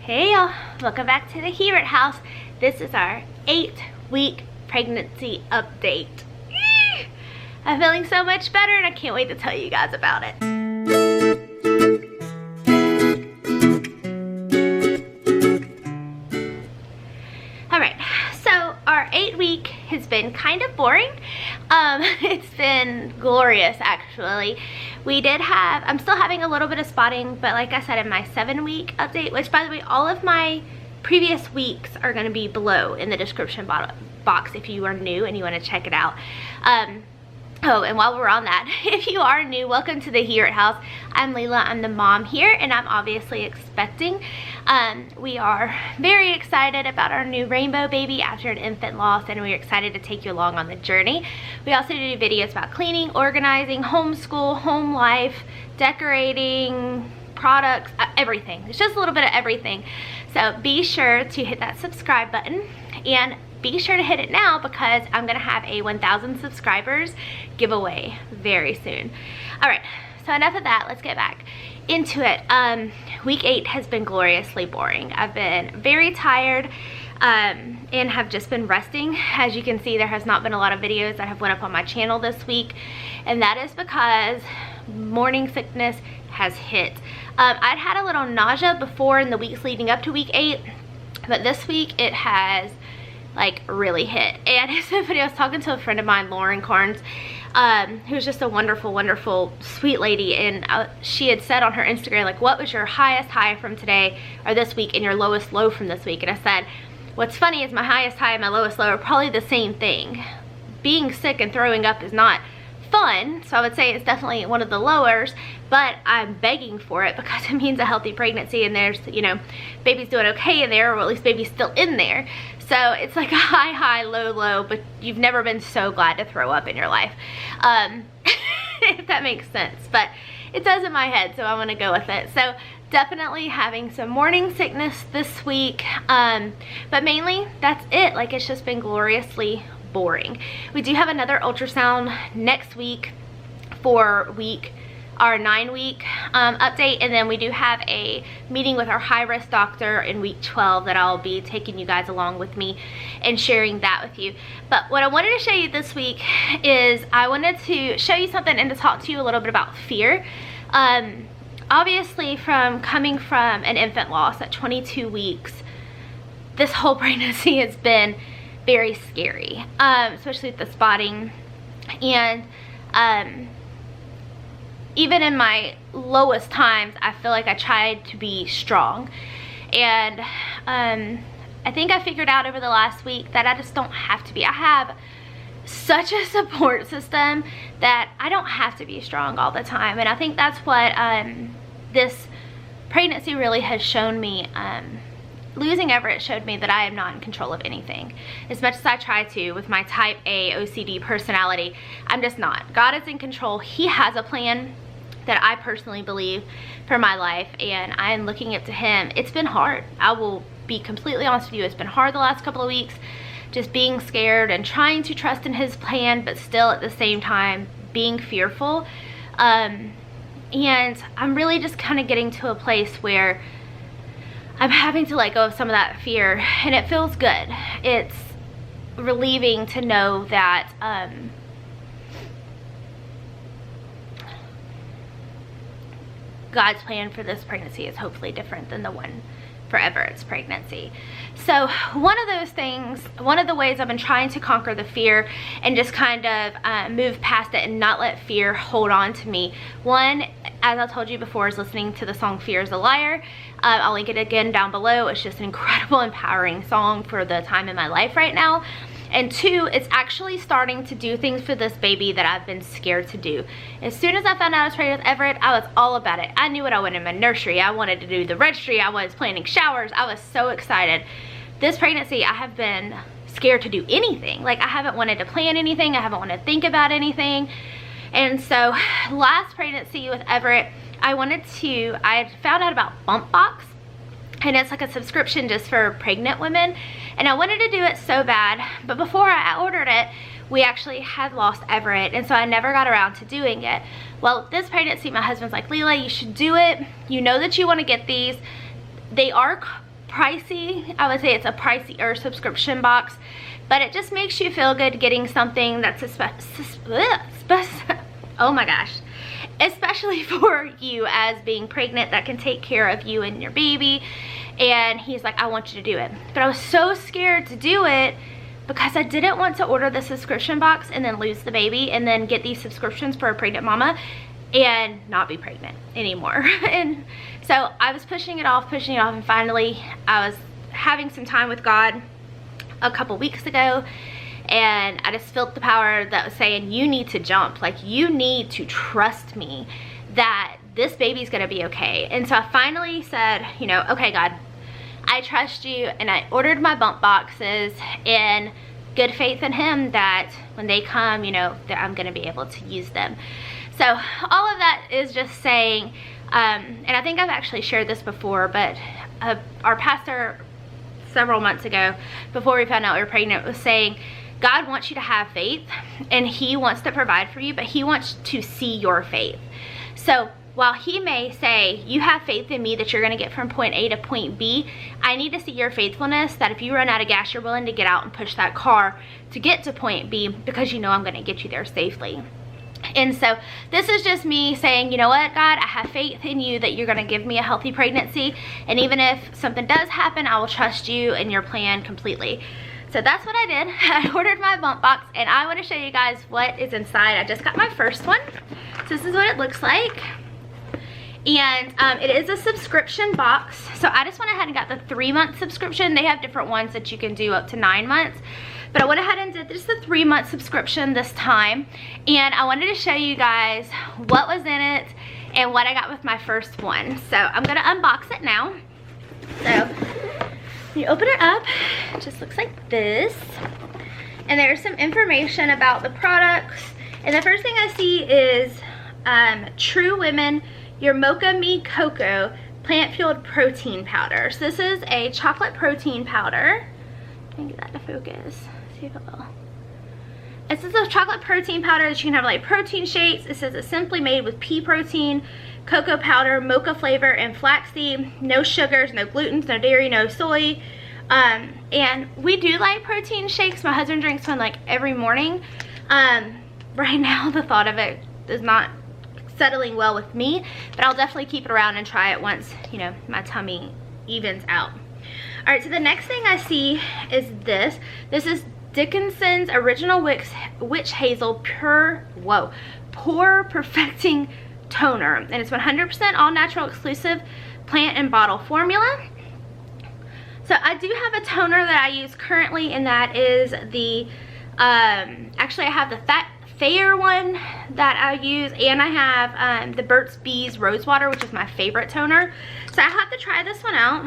Hey y'all, welcome back to the Hebert house. This is our 8-week pregnancy update. I'm feeling so much better and I can't wait to tell you guys about it. Alright, so our 8-week has been kind of boring. It's been glorious actually. We did have, I'm still having a little bit of spotting, but like I said in my 7-week update, which by the way, all of my previous weeks are going to be below in the description box if you are new and you want to check it out. Oh, and while we're on that, if you are new, welcome to the Hebert house. I'm Lelia, I'm the mom here, and I'm obviously expecting. We are very excited about our new rainbow baby after an infant loss, and we're excited to take you along on the journey. We also do videos about cleaning, organizing, homeschool, home life, decorating, products, everything. It's just a little bit of everything. So be sure to hit that subscribe button and be sure to hit it now because I'm gonna have a 1,000 subscribers giveaway very soon. All right, so enough of that, let's get back into it. Week 8 has been gloriously boring. I've been very tired and have just been resting. As you can see, there has not been a lot of videos that have went up on my channel this week, and that is because morning sickness has hit. I'd had a little nausea before in the weeks leading up to week 8, but this week it has like really hit. And it's so funny, I was talking to a friend of mine, Lauren Carnes, who's just a wonderful, wonderful, sweet lady, and she had said on her Instagram, like, what was your highest high from today or this week and your lowest low from this week? And I said, what's funny is my highest high and my lowest low are probably the same thing. Being sick and throwing up is not fun, so I would say it's definitely one of the lowers, but I'm begging for it because it means a healthy pregnancy and there's, you know, baby's doing okay in there, or at least baby's still in there. So it's like a high, high, low, low, but you've never been so glad to throw up in your life. If that makes sense, but it does in my head, so I'm gonna go with it. So definitely having some morning sickness this week, but mainly that's it. Like, it's just been gloriously boring. We do have another ultrasound next week for our 9-week update, and then we do have a meeting with our high-risk doctor in week 12 that I'll be taking you guys along with me and sharing that with you. But what I wanted to show you this week is I wanted to show you something and to talk to you a little bit about fear. Obviously, from coming from an infant loss at 22 weeks, this whole pregnancy has been very scary, especially with the spotting. And even in my lowest times, I feel like I tried to be strong. And I think I figured out over the last week that I just don't have to be. I have such a support system that I don't have to be strong all the time. And I think that's what this pregnancy really has shown me. Losing Everett showed me that I am not in control of anything. As much as I try to with my type A OCD personality, I'm just not. God is in control. He has a plan that I personally believe for my life, and I am looking up to him. It's been hard. I will be completely honest with you. It's been hard the last couple of weeks, just being scared and trying to trust in his plan, but still at the same time being fearful. And I'm really just kind of getting to a place where I'm having to let go of some of that fear, and it feels good. It's relieving to know that God's plan for this pregnancy is hopefully different than the one for Everett's pregnancy. So one of those things, one of the ways I've been trying to conquer the fear and just kind of move past it and not let fear hold on to me. One, as I told you before, is listening to the song Fear is a Liar. I'll link it again down below. It's just an incredible, empowering song for the time in my life right now. And 2, it's actually starting to do things for this baby that I've been scared to do. As soon as I found out I was pregnant with Everett, I was all about it. I knew what I wanted in my nursery. I wanted to do the registry. I was planning showers. I was so excited. This pregnancy, I have been scared to do anything. Like, I haven't wanted to plan anything. I haven't wanted to think about anything. And so last pregnancy with Everett, I had found out about BumpBox. And it's like a subscription just for pregnant women, and I wanted to do it so bad, but before I ordered it, we actually had lost Everett, and so I never got around to doing it. Well, this pregnancy, my husband's like, Lelia, you should do it. You know that you want to get these. They are pricey. I would say it's a pricier subscription box, but it just makes you feel good getting something that's oh my gosh, especially for you as being pregnant, that can take care of you and your baby. And he's like, I want you to do it. But I was so scared to do it because I didn't want to order the subscription box and then lose the baby and then get these subscriptions for a pregnant mama and not be pregnant anymore. And so I was pushing it off, and finally I was having some time with God a couple weeks ago, and I just felt the power that was saying, you need to jump. Like, you need to trust me that this baby's gonna be okay. And so I finally said, you know, okay, God, I trust you. And I ordered my bump boxes in good faith in him that when they come, you know, that I'm gonna be able to use them. So all of that is just saying, and I think I've actually shared this before, but our pastor several months ago, before we found out we were pregnant, was saying, God wants you to have faith and he wants to provide for you, but he wants to see your faith. So while he may say, you have faith in me that you're gonna get from point A to point B, I need to see your faithfulness, that if you run out of gas, you're willing to get out and push that car to get to point B because you know I'm gonna get you there safely. And so this is just me saying, you know what, God, I have faith in you that you're gonna give me a healthy pregnancy. And even if something does happen, I will trust you and your plan completely. So that's what I did. I ordered my bump box, and I want to show you guys what is inside. I just got my first one. So this is what it looks like. And it is a subscription box. So I just went ahead and got the 3-month subscription. They have different ones that you can do up to 9 months. But I went ahead and did just the 3-month subscription this time. And I wanted to show you guys what was in it and what I got with my first one. So I'm going to unbox it now. So you open it up, it just looks like this. And there's some information about the products. And the first thing I see is True Women, your Mocha Me Cocoa Plant-Fueled Protein Powder. So this is a chocolate protein powder. Let me get that to focus. See if it will. This is a chocolate protein powder that you can have like protein shakes. It says it's simply made with pea protein, cocoa powder, mocha flavor, and flaxseed. No sugars, no gluten, no dairy, no soy. And we do like protein shakes. My husband drinks one like every morning. Right now the thought of it is not settling well with me, but I'll definitely keep it around and try it once, you know, my tummy evens out. All right, so the next thing I see is this. This is Dickinson's Original Witch Hazel Pore Perfecting Toner, and it's 100% all natural, exclusive plant and bottle formula. So I do have a toner that I use currently, and that is the actually I have the Fair one that I use, and I have the Burt's Bees Rose Water, which is my favorite toner. So I have to try this one out.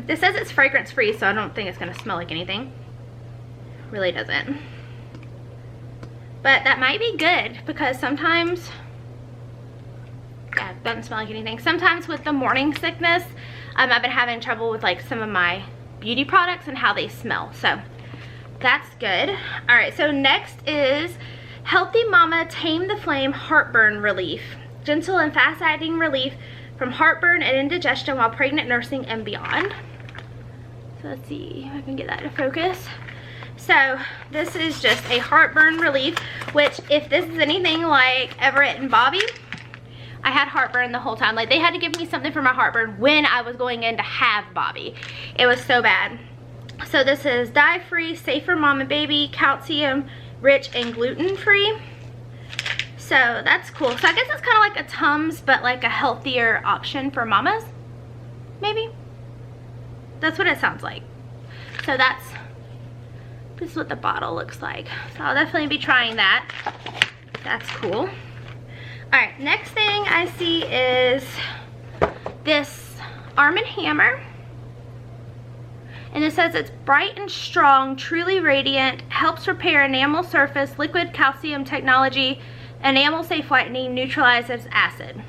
This says it's fragrance free, so I don't think it's gonna smell like anything. Really doesn't. But that might be good, because sometimes, yeah, it doesn't smell like anything. Sometimes with the morning sickness, I've been having trouble with like some of my beauty products and how they smell. So that's good. All right, so next is Healthy Mama Tame the Flame Heartburn Relief. Gentle and fast-acting relief from heartburn and indigestion while pregnant, nursing, and beyond. So let's see if I can get that to focus. So this is just a heartburn relief, which if this is anything like Everett and Bobby, I had heartburn the whole time. Like, they had to give me something for my heartburn when I was going in to have Bobby. It was so bad. So this is dye-free, safe for mom and baby, calcium-rich, and gluten-free. So that's cool. So I guess it's kind of like a Tums, but like a healthier option for mamas, maybe. That's what it sounds like. So this is what the bottle looks like. So I'll definitely be trying that. That's cool. All right, next thing I see is this Arm & Hammer. And it says it's bright and strong, truly radiant, helps repair enamel surface, liquid calcium technology, enamel safe whitening, neutralizes acid.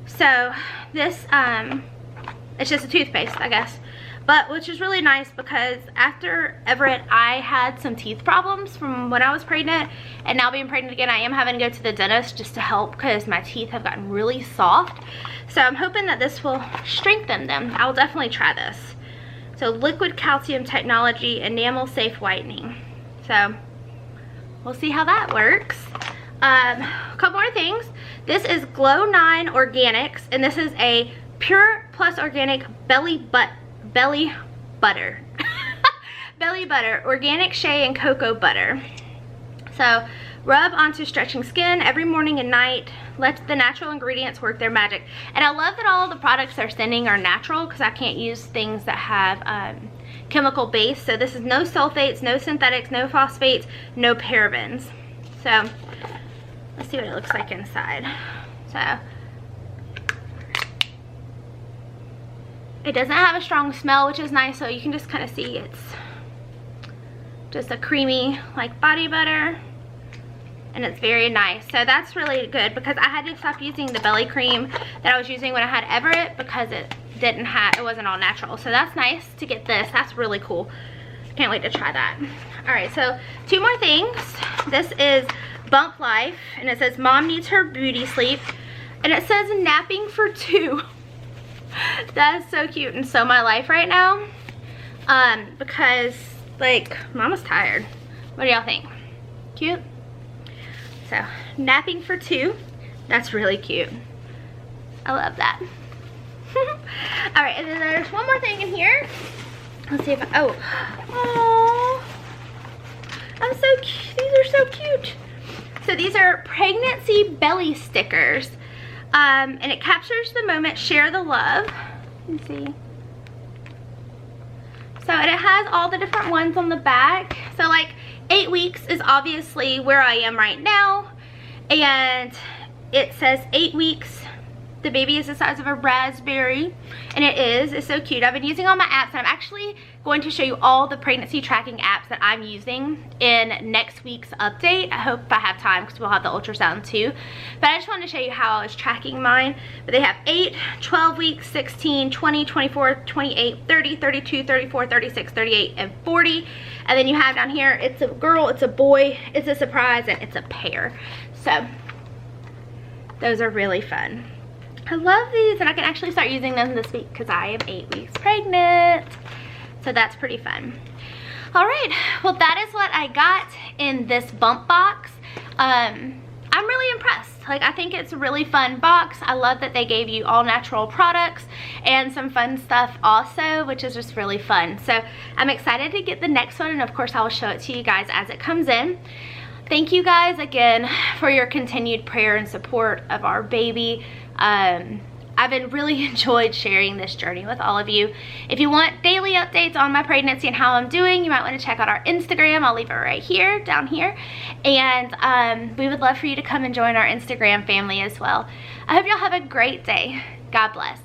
So this, it's just a toothpaste, I guess. but which is really nice because after Everett, I had some teeth problems from when I was pregnant, and now being pregnant again, I am having to go to the dentist just to help because my teeth have gotten really soft. So I'm hoping that this will strengthen them. I'll definitely try this. So liquid calcium technology, enamel safe whitening. So we'll see how that works. A couple more things. This is Glow 9 Organics, and this is a pure plus organic belly butter. Belly butter, organic shea and cocoa butter. So rub onto stretching skin every morning and night. Let the natural ingredients work their magic. And I love that all the products they're sending are natural, because I can't use things that have chemical base. So this is no sulfates, no synthetics, no phosphates, no parabens. So let's see what it looks like inside. So it doesn't have a strong smell, which is nice, so you can just kind of see it's just a creamy like body butter, and it's very nice. So that's really good, because I had to stop using the belly cream that I was using when I had Everett because it wasn't all natural. So that's nice to get this. That's really cool. Can't wait to try that. All right, so 2 more things. This is Bump Life, and it says mom needs her beauty sleep, and it says napping for 2. That's so cute and so my life right now, because like mama's tired. What do y'all think? Cute? So napping for 2, that's really cute. I love that. All right, and then there's one more thing in here. Let's see if oh, I'm so cute. These are so cute. So these are pregnancy belly stickers. And it captures the moment, share the love. You can see. So, and it has all the different ones on the back. So like 8 weeks is obviously where I am right now. And it says 8 weeks. The baby is the size of a raspberry, and it is. It's so cute. I've been using all my apps, and I'm actually going to show you all the pregnancy tracking apps that I'm using in next week's update. I hope I have time, because we'll have the ultrasound too. But I just wanted to show you how I was tracking mine. But they have 8, 12 weeks, 16, 20, 24, 28, 30, 32, 34, 36, 38, and 40. And then you have down here, it's a girl, it's a boy, it's a surprise, and it's a pair. So those are really fun. I love these, and I can actually start using them this week because I am 8 weeks pregnant. So that's pretty fun. All right, well that is what I got in this bump box. I'm really impressed. Like, I think it's a really fun box. I love that they gave you all natural products and some fun stuff also, which is just really fun. So I'm excited to get the next one, and of course I will show it to you guys as it comes in. Thank you guys again for your continued prayer and support of our baby. I've been really enjoyed sharing this journey with all of you. If you want daily updates on my pregnancy and how I'm doing, you might want to check out our Instagram. I'll leave it right here, down here. And we would love for you to come and join our Instagram family as well. I hope y'all have a great day. God bless.